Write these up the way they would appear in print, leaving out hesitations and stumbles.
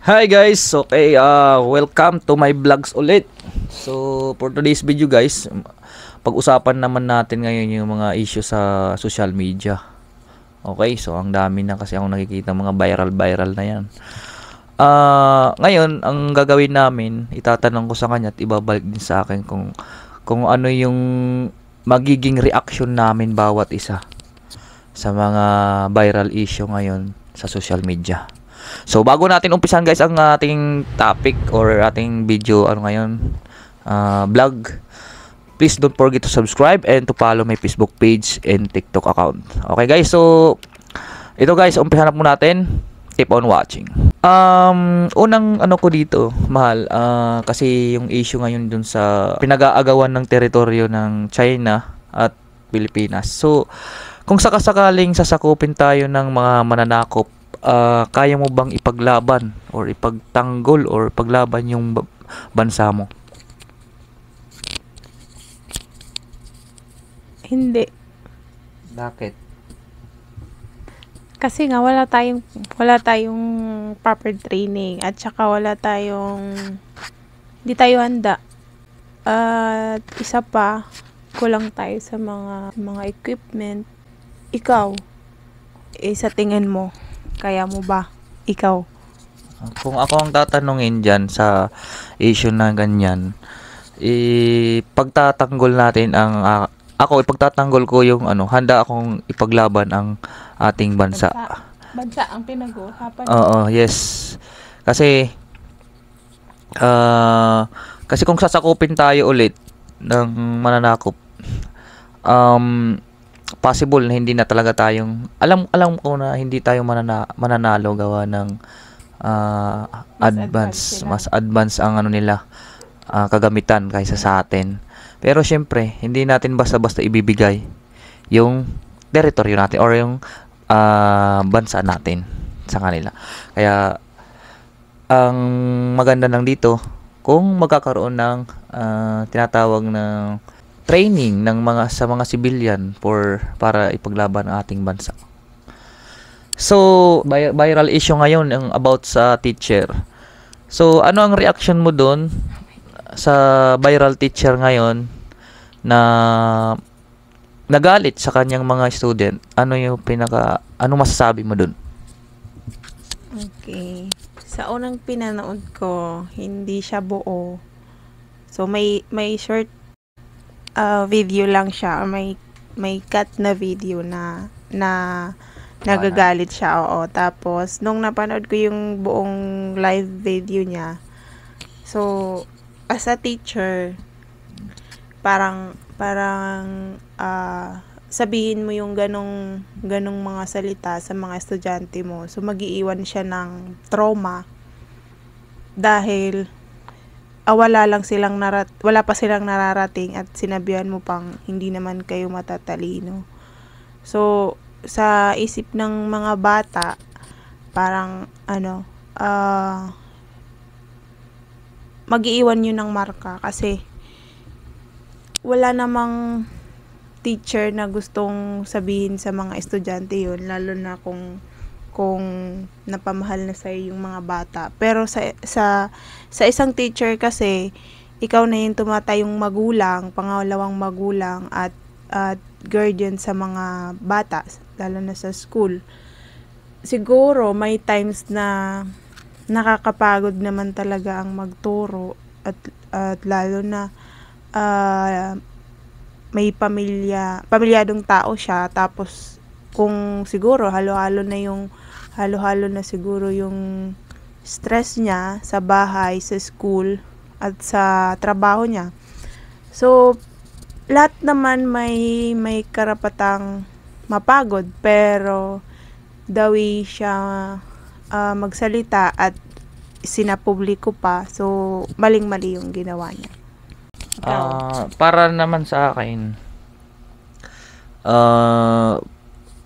Hi guys, okay, welcome to my vlogs ulit. So, for today's video guys, pag-usapan naman natin ngayon yung mga issue sa social media. Okay, so ang dami na kasi akong nakikita mga viral na yan. Ngayon, ang gagawin namin, itatanong ko sa kanya at ibabalik din sa akin kung ano yung magiging reaction namin bawat isa sa mga viral issue ngayon sa social media. So bago natin umpisan guys ang ating topic or ating video ngayon vlog, please don't forget to subscribe and to follow my Facebook page and TikTok account. Okay guys, so ito guys, umpisan na po natin. Keep on watching. Unang ko dito, mahal, kasi yung issue ngayon dun sa pinag-aagawan ng teritoryo ng China at Pilipinas. So kung sakasakaling sasakupin tayo ng mga mananakop, kaya mo bang ipaglaban or ipagtanggol or paglaban yung bansa mo? Hindi. Bakit? Kasi nga wala tayong proper training at saka hindi tayo handa. At isa pa, kulang tayo sa mga equipment. Ikaw, sa tingin mo, kaya mo ba? Ikaw? Kung ako ang tatanungin dyan sa issue na ganyan, ipagtatanggol natin ipagtatanggol ko yung handa akong ipaglaban ang ating bansa. Bansa ang pinag-uusapan. Oo, yes. Kasi kung sasakupin tayo ulit ng mananakop, possible na hindi na talaga tayong alam ko na hindi tayo mananalo gawa ng mas advance ang nila kagamitan kaysa sa atin. Pero syempre, hindi natin basta-basta ibibigay yung teritoryo natin or yung bansa natin sa kanila. Kaya ang maganda lang dito kung magkakaroon ng tinatawag na training ng sa mga civilian para ipaglaban ang ating bansa. So, viral issue ngayon ang about sa teacher. So, ano ang reaction mo doon sa viral teacher ngayon na nagalit sa kanyang mga student? Ano masasabi mo doon? Okay. Sa unang pinanood ko, hindi siya buo. So, may short video lang siya, may cut na video na nagagalit siya, oo. Tapos nung napanood ko yung buong live video niya, so as a teacher, parang sabihin mo yung ganong mga salita sa mga estudyante mo, so mag-iiwan siya ng trauma dahil wala pa silang nararating at sinabihan mo pang hindi naman kayo matatalino. So, sa isip ng mga bata, parang mag-iiwan yun ng marka kasi wala namang teacher na gustong sabihin sa mga estudyante yun, lalo na kung napamahal na sa'yo yung mga bata. Pero sa isang teacher kasi, ikaw na yung tumatayong magulang, pangalawang magulang at guardian sa mga bata, lalo na sa school. Siguro may times na nakakapagod naman talaga ang magturo at lalo na may pamilyadong tao siya, tapos kung siguro halo-halo na siguro yung stress niya sa bahay, sa school, at sa trabaho niya. So, lahat naman may karapatang mapagod, pero the way siya magsalita at sinapubliko pa, so maling-mali yung ginawa niya. Para naman sa akin,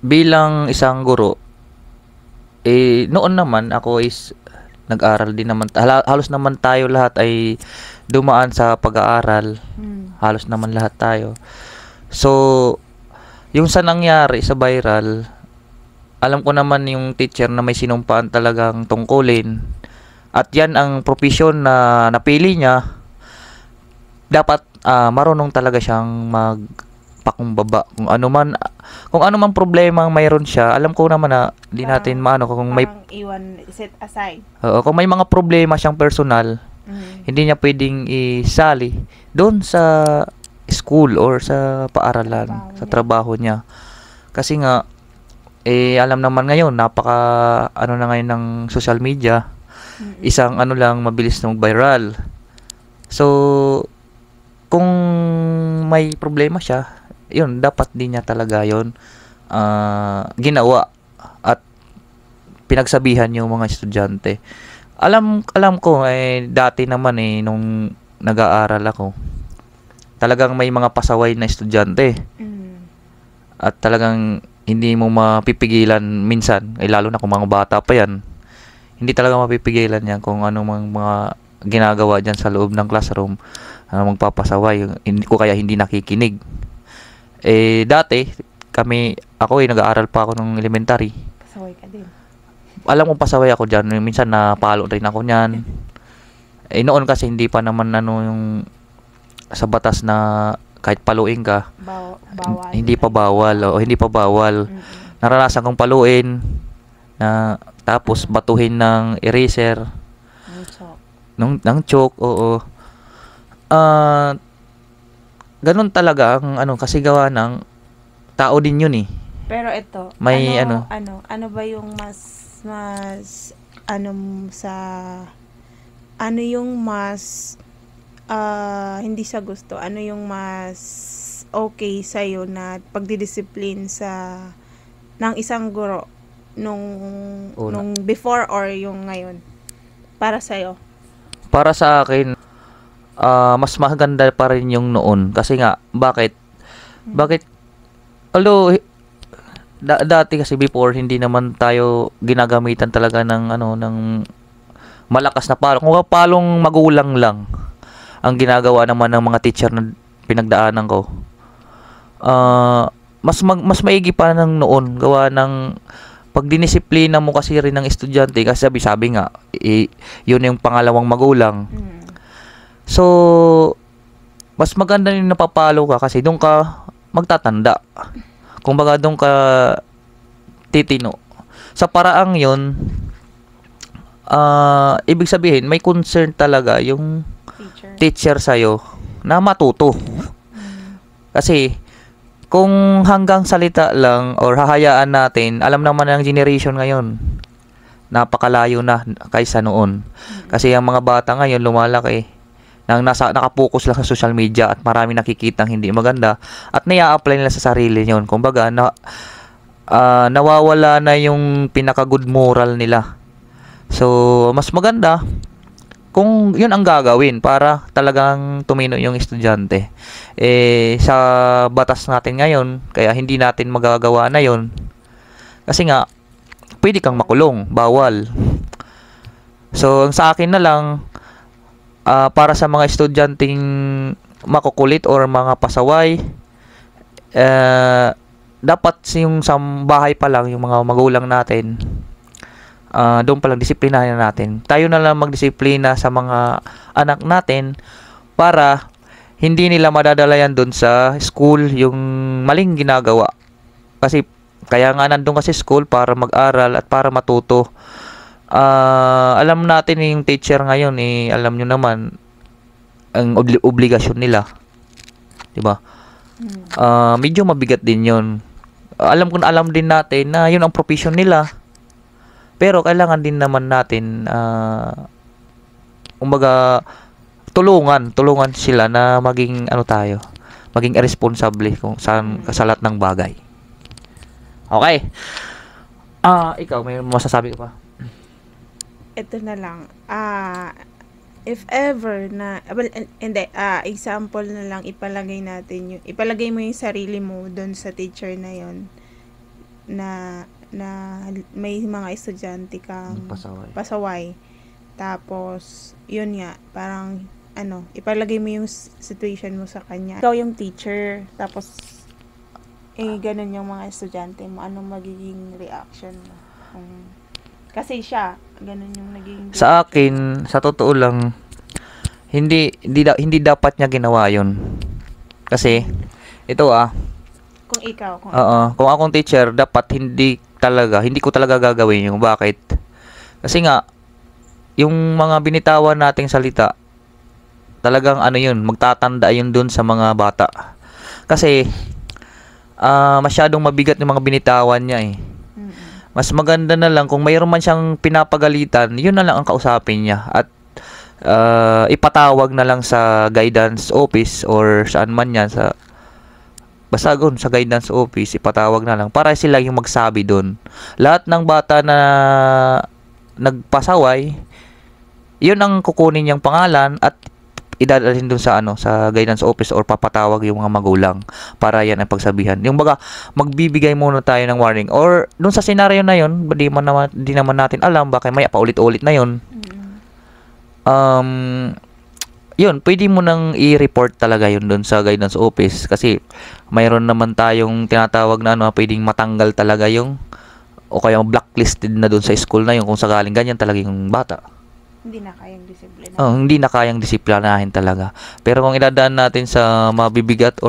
bilang isang guro, noon naman ako is nag-aral din naman. Halos naman tayo lahat ay dumaan sa pag-aaral. Halos naman lahat tayo. So, yung sa nangyari sa viral, alam ko naman yung teacher na may sinumpaan talagang tungkulin at yan ang profesyon na napili niya, dapat marunong talaga siyang magpakumbaba. Kung ano man problema ang mayroon siya, alam ko naman na di natin maano kung may Parang iwan, set aside. kung may mga problema siyang personal, hindi niya pwedeng isali doon sa school or sa paaralan, sa trabaho niya. Kasi nga alam naman ngayon napaka na ngayon ng social media. Isang lang mabilis na mag-viral. So kung may problema siya, yun dapat din niya talaga yun ginawa at pinagsabihan yung mga estudyante. Alam ko dati naman nung nag-aaral ako, talagang may mga pasaway na estudyante. At talagang hindi mo mapipigilan minsan, lalo na kung mga bata pa yan. Hindi talaga mapipigilan yan kung anong mga ginagawa dyan sa loob ng classroom, magpapasaway. Kaya hindi nakikinig. Dati, ako nag-aaral pa ako nung elementary. Pasaway ka din. Alam mo, pasaway ako dyan. Minsan napalo rin ako niyan. Noon kasi hindi pa naman yung sa batas na kahit paluin ka, Bawal. hindi pa bawal. Hindi pa bawal. Naranasan kong paluin na tapos batuhin ng eraser. Ng chalk, oo. Ganun talaga ang kasi gawa ng tao din yun Pero ito, may ano ba yung mas yung mas hindi sa gusto, ano yung mas okay sa'yo na pagdidisiplin ng isang guro nung before or yung ngayon para sa'yo? Para sa akin, mas maganda pa rin yung noon kasi nga bakit although dati kasi before hindi naman tayo ginagamitan talaga ng ng malakas na palo. Kung palong magulang lang ang ginagawa naman ng mga teacher na pinagdaanan ko, mas maigi pa ng noon gawa ng pagdinisiplina mo kasi rin ng estudyante kasi sabi nga yun yung pangalawang magulang. So mas maganda rin napapalo ka kasi doon ka magtatanda. Kumbaga doon ka titino. Sa paraang yun, ibig sabihin, may concern talaga yung teacher sa'yo na matuto. Kasi, kung hanggang salita lang or hahayaan natin, alam naman ng generation ngayon, napakalayo na kaysa noon. Kasi ang mga bata ngayon lumalaki nakapokus lang sa social media at marami nakikitang hindi maganda at nai-apply nila sa sarili yun. Kumbaga, nawawala na yung pinaka-good moral nila. So, mas maganda kung yun ang gagawin para talagang tumino yung estudyante. Sa batas natin ngayon, kaya hindi natin magagawa na yun. Kasi nga, pwede kang makulong, bawal. So, sa akin na lang, para sa mga estudyanteng makukulit or mga pasaway, dapat yung sa bahay pa lang yung mga magulang natin, doon pa lang disiplinahin natin. Tayo na lang magdisiplina sa mga anak natin para hindi nila madadala yan doon sa school yung maling ginagawa. Kasi kaya nga nandun kasi school para mag-aral at para matuto. Alam natin yung teacher ngayon alam nyo naman ang obligasyon nila, 'di ba? Medyo mabigat din 'yon. Alam din natin na 'yun ang profession nila. Pero kailangan din naman natin kumbaga tulungan sila na maging maging irresponsible kung saan sa lahat ng bagay. Okay. Ikaw may masasabi ka pa? Ito na lang, if ever na, example na lang, ipalagay mo yung sarili mo doon sa teacher na yon na may mga estudyante kang pasaway. Tapos, yun nga, parang, ipalagay mo yung situation mo sa kanya. Ikaw yung teacher, tapos, ganun yung mga estudyante mo, anong magiging reaction mo? Kasi siya, ganun yung naging Sa akin, sa totoo lang, hindi dapat niya ginawa 'yon. Kasi ito kung ikaw, kung akong teacher, dapat hindi ko talaga gagawin yung bakit? Kasi nga yung mga binitawan nating salita, talagang ano 'yun, magtatanda 'yun dun sa mga bata. Kasi masyadong mabigat yung mga binitawan niya eh. Mas maganda na lang kung mayroon man siyang pinapagalitan, yun na lang ang kausapin niya at ipatawag na lang sa guidance office or saan man yan basta sa guidance office ipatawag na lang para sila yung magsabi doon. Lahat ng bata na nagpasaway, yun ang kukunin niyang pangalan at idadalhin dun sa guidance office or papatawag yung mga magulang para yan ang pagsabihan. Yung baga magbibigay muna tayo ng warning or dun sa scenario na yun, di naman natin alam baka may paulit-ulit na yun. Yun, pwede mo nang i-report talaga yun dun sa guidance office kasi mayroon naman tayong tinatawag na pwedeng matanggal talaga yung o kaya blacklisted na dun sa school na yun kung sakaling ganyan talaga yung bata. Hindi na kayang disiplina. Hindi na kayang disiplinahin talaga. Pero kung idadaan natin sa mabibigat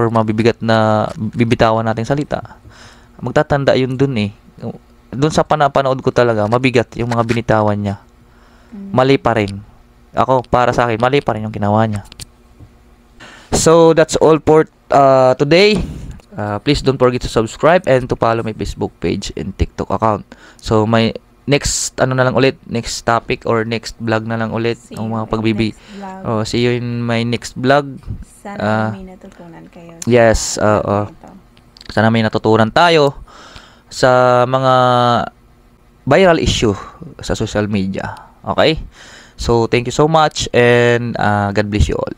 na bibitawan nating salita, magtatanda yun dun eh. Dun sa panapanood ko talaga, mabigat yung mga binitawan niya. Mali pa rin. Para sa akin, mali pa rin yung ginawa niya. So, that's all for today. Please don't forget to subscribe and to follow my Facebook page and TikTok account. So, my next next topic or next vlog na lang ulit ang mga see you in my next vlog. Sana may natutunan kayo. Yes, sana may natutunan tayo sa mga viral issue sa social media. Okay? So thank you so much and God bless you all.